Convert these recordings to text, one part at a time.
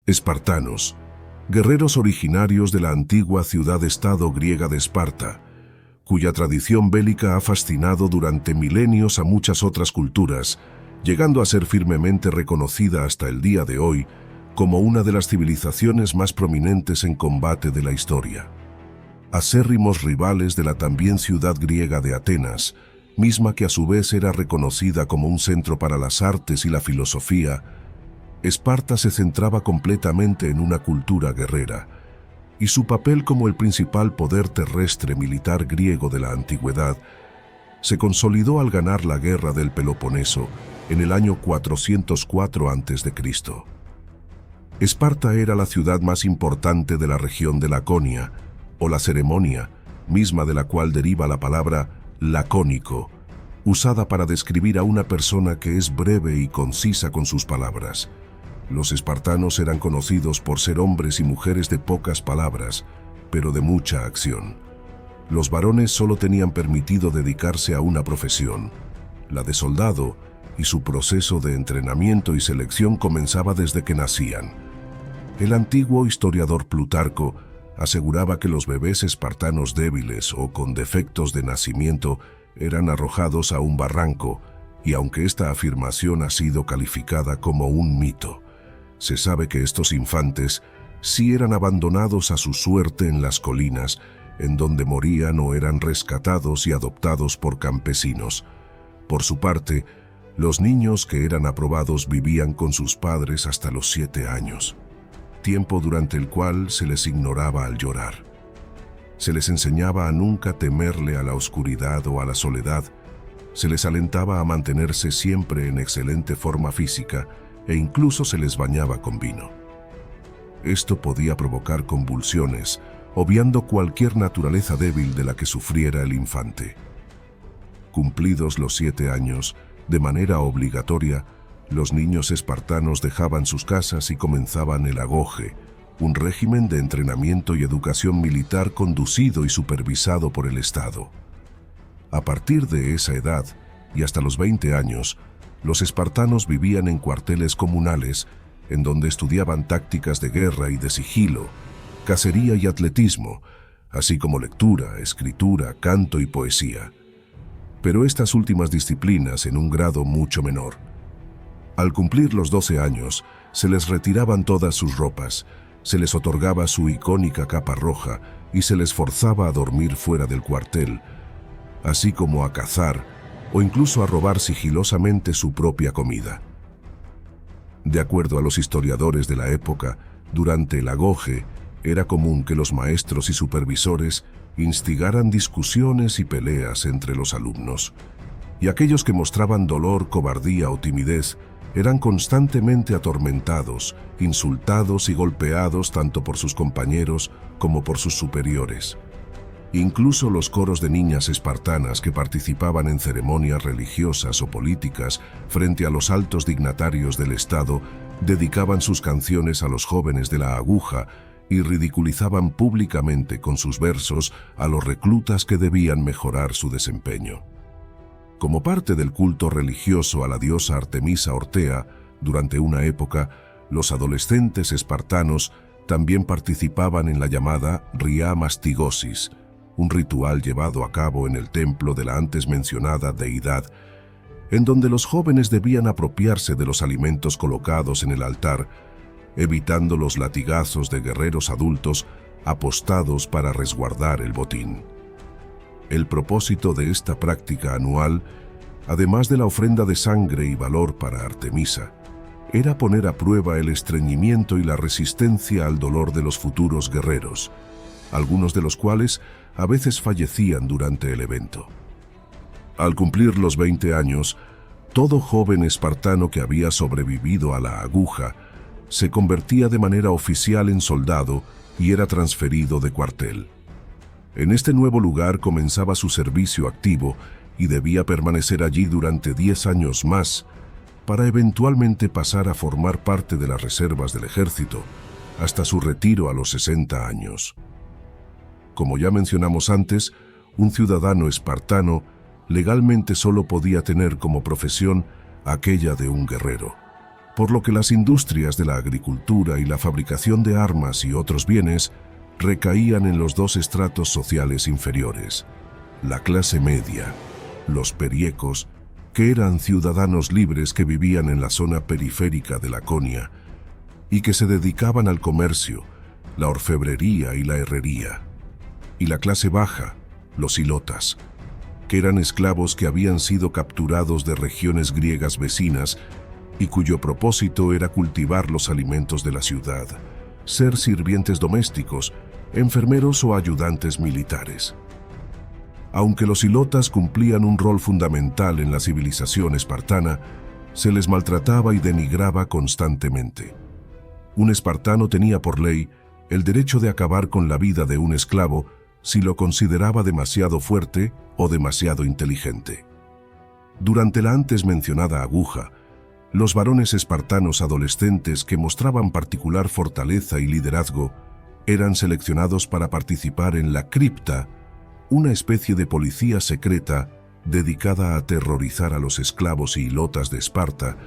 Espartanos, guerreros originarios de la antigua ciudad-estado griega de Esparta, cuya tradición bélica ha fascinado durante milenios a muchas otras culturas, llegando a ser firmemente reconocida hasta el día de hoy como una de las civilizaciones más prominentes en combate de la historia. Acérrimos rivales de la también ciudad griega de Atenas, misma que a su vez era reconocida como un centro para las artes y la filosofía, Esparta se centraba completamente en una cultura guerrera, y su papel como el principal poder terrestre militar griego de la antigüedad se consolidó al ganar la guerra del Peloponeso en el año 404 a.C. Esparta era la ciudad más importante de la región de Laconia, o la Ceremonia, misma de la cual deriva la palabra lacónico, usada para describir a una persona que es breve y concisa con sus palabras. Los espartanos eran conocidos por ser hombres y mujeres de pocas palabras, pero de mucha acción. Los varones solo tenían permitido dedicarse a una profesión, la de soldado, y su proceso de entrenamiento y selección comenzaba desde que nacían. El antiguo historiador Plutarco aseguraba que los bebés espartanos débiles o con defectos de nacimiento eran arrojados a un barranco, y aunque esta afirmación ha sido calificada como un mito, se sabe que estos infantes sí eran abandonados a su suerte en las colinas, en donde morían o eran rescatados y adoptados por campesinos. Por su parte, los niños que eran aprobados vivían con sus padres hasta los 7 años, tiempo durante el cual se les ignoraba al llorar. Se les enseñaba a nunca temerle a la oscuridad o a la soledad, se les alentaba a mantenerse siempre en excelente forma física, e incluso se les bañaba con vino. Esto podía provocar convulsiones, obviando cualquier naturaleza débil de la que sufriera el infante. Cumplidos los 7 años, de manera obligatoria, los niños espartanos dejaban sus casas y comenzaban el agoge, un régimen de entrenamiento y educación militar conducido y supervisado por el Estado. A partir de esa edad, y hasta los 20 años, los espartanos vivían en cuarteles comunales, en donde estudiaban tácticas de guerra y de sigilo, cacería y atletismo, así como lectura, escritura, canto y poesía. Pero estas últimas disciplinas en un grado mucho menor. Al cumplir los 12 años, se les retiraban todas sus ropas, se les otorgaba su icónica capa roja y se les forzaba a dormir fuera del cuartel, así como a cazar o incluso a robar sigilosamente su propia comida. De acuerdo a los historiadores de la época, durante el agoge era común que los maestros y supervisores instigaran discusiones y peleas entre los alumnos, y aquellos que mostraban dolor, cobardía o timidez eran constantemente atormentados, insultados y golpeados tanto por sus compañeros como por sus superiores. Incluso los coros de niñas espartanas que participaban en ceremonias religiosas o políticas frente a los altos dignatarios del Estado dedicaban sus canciones a los jóvenes de la aguja y ridiculizaban públicamente con sus versos a los reclutas que debían mejorar su desempeño. Como parte del culto religioso a la diosa Artemisa Ortea, durante una época, los adolescentes espartanos también participaban en la llamada Ria Mastigosis, un ritual llevado a cabo en el templo de la antes mencionada deidad, en donde los jóvenes debían apropiarse de los alimentos colocados en el altar, evitando los latigazos de guerreros adultos apostados para resguardar el botín. El propósito de esta práctica anual, además de la ofrenda de sangre y valor para Artemisa, era poner a prueba el estreñimiento y la resistencia al dolor de los futuros guerreros, algunos de los cuales a veces fallecían durante el evento. Al cumplir los 20 años, todo joven espartano que había sobrevivido a la aguja se convertía de manera oficial en soldado y era transferido de cuartel. En este nuevo lugar comenzaba su servicio activo y debía permanecer allí durante 10 años más, para eventualmente pasar a formar parte de las reservas del ejército, hasta su retiro a los 60 años. Como ya mencionamos antes, un ciudadano espartano legalmente solo podía tener como profesión aquella de un guerrero. por lo que las industrias de la agricultura y la fabricación de armas y otros bienes recaían en los dos estratos sociales inferiores, la clase media, los periecos, que eran ciudadanos libres que vivían en la zona periférica de Laconia y que se dedicaban al comercio, la orfebrería y la herrería, y la clase baja, los ilotas, que eran esclavos que habían sido capturados de regiones griegas vecinas y cuyo propósito era cultivar los alimentos de la ciudad, ser sirvientes domésticos, enfermeros o ayudantes militares. Aunque los ilotas cumplían un rol fundamental en la civilización espartana, se les maltrataba y denigraba constantemente. Un espartano tenía por ley el derecho de acabar con la vida de un esclavo si lo consideraba demasiado fuerte o demasiado inteligente. Durante la antes mencionada aguja, los varones espartanos adolescentes que mostraban particular fortaleza y liderazgo eran seleccionados para participar en la cripta, una especie de policía secreta dedicada a aterrorizar a los esclavos y ilotas de Esparta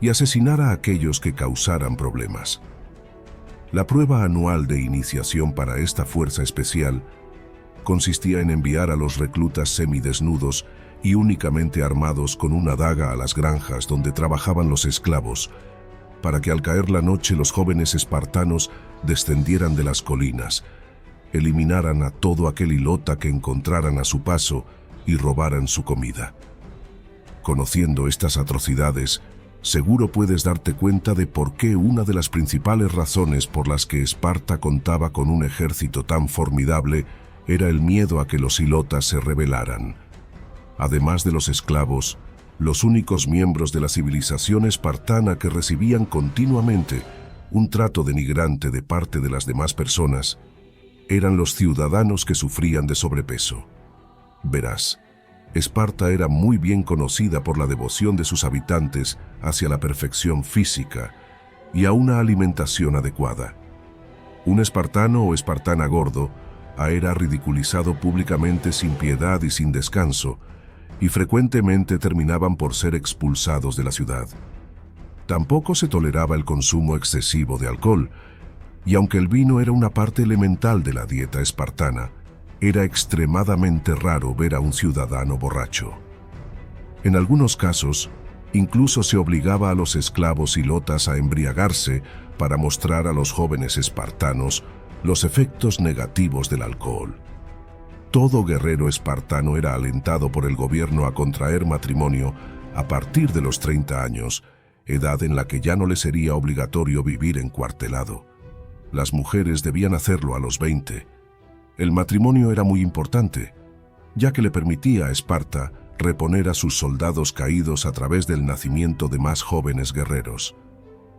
y asesinar a aquellos que causaran problemas. La prueba anual de iniciación para esta fuerza especial consistía en enviar a los reclutas semidesnudos y únicamente armados con una daga a las granjas donde trabajaban los esclavos, para que al caer la noche los jóvenes espartanos descendieran de las colinas, eliminaran a todo aquel ilota que encontraran a su paso y robaran su comida. Conociendo estas atrocidades, seguro puedes darte cuenta de por qué una de las principales razones por las que Esparta contaba con un ejército tan formidable era el miedo a que los ilotas se rebelaran. Además de los esclavos, los únicos miembros de la civilización espartana que recibían continuamente un trato denigrante de parte de las demás personas eran los ciudadanos que sufrían de sobrepeso. Verás, Esparta era muy bien conocida por la devoción de sus habitantes hacia la perfección física y a una alimentación adecuada. Un espartano o espartana gordo era ridiculizado públicamente sin piedad y sin descanso, y frecuentemente terminaban por ser expulsados de la ciudad. Tampoco se toleraba el consumo excesivo de alcohol, y aunque el vino era una parte elemental de la dieta espartana, era extremadamente raro ver a un ciudadano borracho. En algunos casos, incluso se obligaba a los esclavos ilotas a embriagarse para mostrar a los jóvenes espartanos los efectos negativos del alcohol. Todo guerrero espartano era alentado por el gobierno a contraer matrimonio a partir de los 30 años, edad en la que ya no le sería obligatorio vivir encuartelado. Las mujeres debían hacerlo a los 20. El matrimonio era muy importante, ya que le permitía a Esparta reponer a sus soldados caídos a través del nacimiento de más jóvenes guerreros.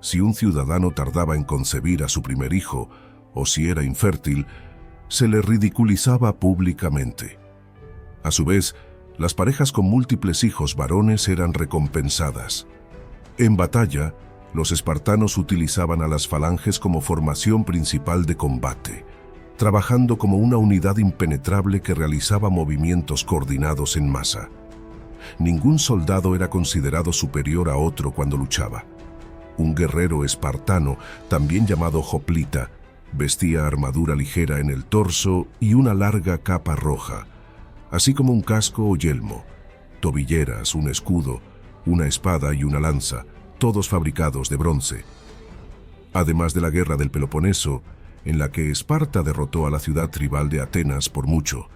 Si un ciudadano tardaba en concebir a su primer hijo, o si era infértil, se le ridiculizaba públicamente. A su vez, las parejas con múltiples hijos varones eran recompensadas. En batalla, los espartanos utilizaban a las falanges como formación principal de combate, trabajando como una unidad impenetrable que realizaba movimientos coordinados en masa. Ningún soldado era considerado superior a otro cuando luchaba. Un guerrero espartano, también llamado hoplita, vestía armadura ligera en el torso y una larga capa roja, así como un casco o yelmo, tobilleras, un escudo, una espada y una lanza, todos fabricados de bronce. Además de la guerra del Peloponeso, en la que Esparta derrotó a la ciudad tribal de Atenas por mucho,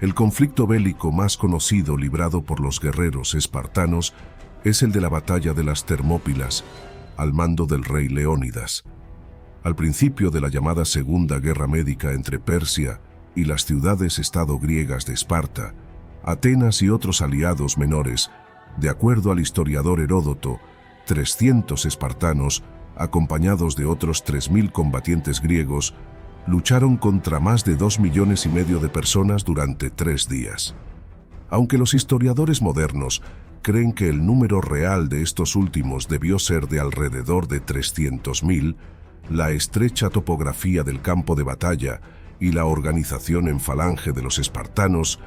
el conflicto bélico más conocido librado por los guerreros espartanos es el de la batalla de las Termópilas, al mando del rey Leónidas. Al principio de la llamada Segunda Guerra Médica entre Persia y las ciudades-estado griegas de Esparta, Atenas y otros aliados menores, de acuerdo al historiador Heródoto, 300 espartanos, acompañados de otros 3.000 combatientes griegos, lucharon contra más de 2,5 millones de personas durante 3 días. Aunque los historiadores modernos creen que el número real de estos últimos debió ser de alrededor de 300.000, la estrecha topografía del campo de batalla y la organización en falange de los espartanos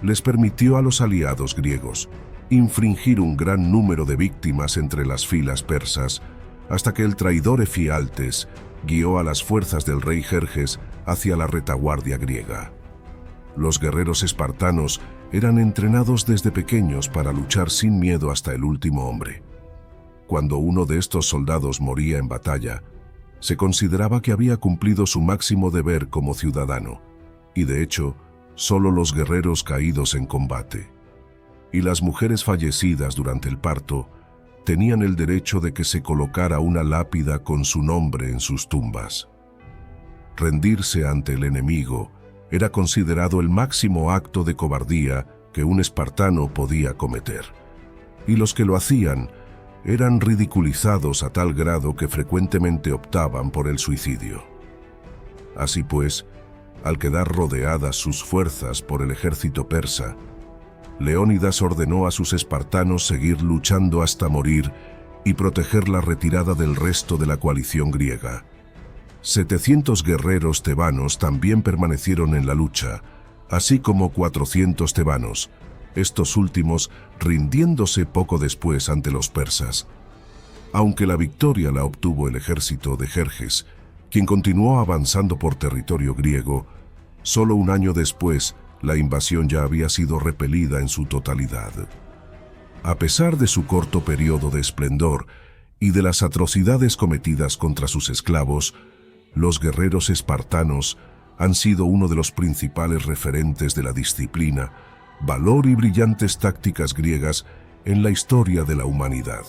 les permitió a los aliados griegos infringir un gran número de víctimas entre las filas persas, hasta que el traidor Efialtes guió a las fuerzas del rey Jerjes hacia la retaguardia griega. Los guerreros espartanos eran entrenados desde pequeños para luchar sin miedo hasta el último hombre. Cuando uno de estos soldados moría en batalla, se consideraba que había cumplido su máximo deber como ciudadano, y de hecho, solo los guerreros caídos en combate y las mujeres fallecidas durante el parto tenían el derecho de que se colocara una lápida con su nombre en sus tumbas. Rendirse ante el enemigo era considerado el máximo acto de cobardía que un espartano podía cometer, y los que lo hacían eran ridiculizados a tal grado que frecuentemente optaban por el suicidio. Así pues, al quedar rodeadas sus fuerzas por el ejército persa, Leónidas ordenó a sus espartanos seguir luchando hasta morir y proteger la retirada del resto de la coalición griega. 700 guerreros tebanos también permanecieron en la lucha, así como 400 tebanos, estos últimos rindiéndose poco después ante los persas. Aunque la victoria la obtuvo el ejército de Jerjes, quien continuó avanzando por territorio griego, solo un año después la invasión ya había sido repelida en su totalidad. A pesar de su corto periodo de esplendor y de las atrocidades cometidas contra sus esclavos, los guerreros espartanos han sido uno de los principales referentes de la disciplina, valor y brillantes tácticas griegas en la historia de la humanidad.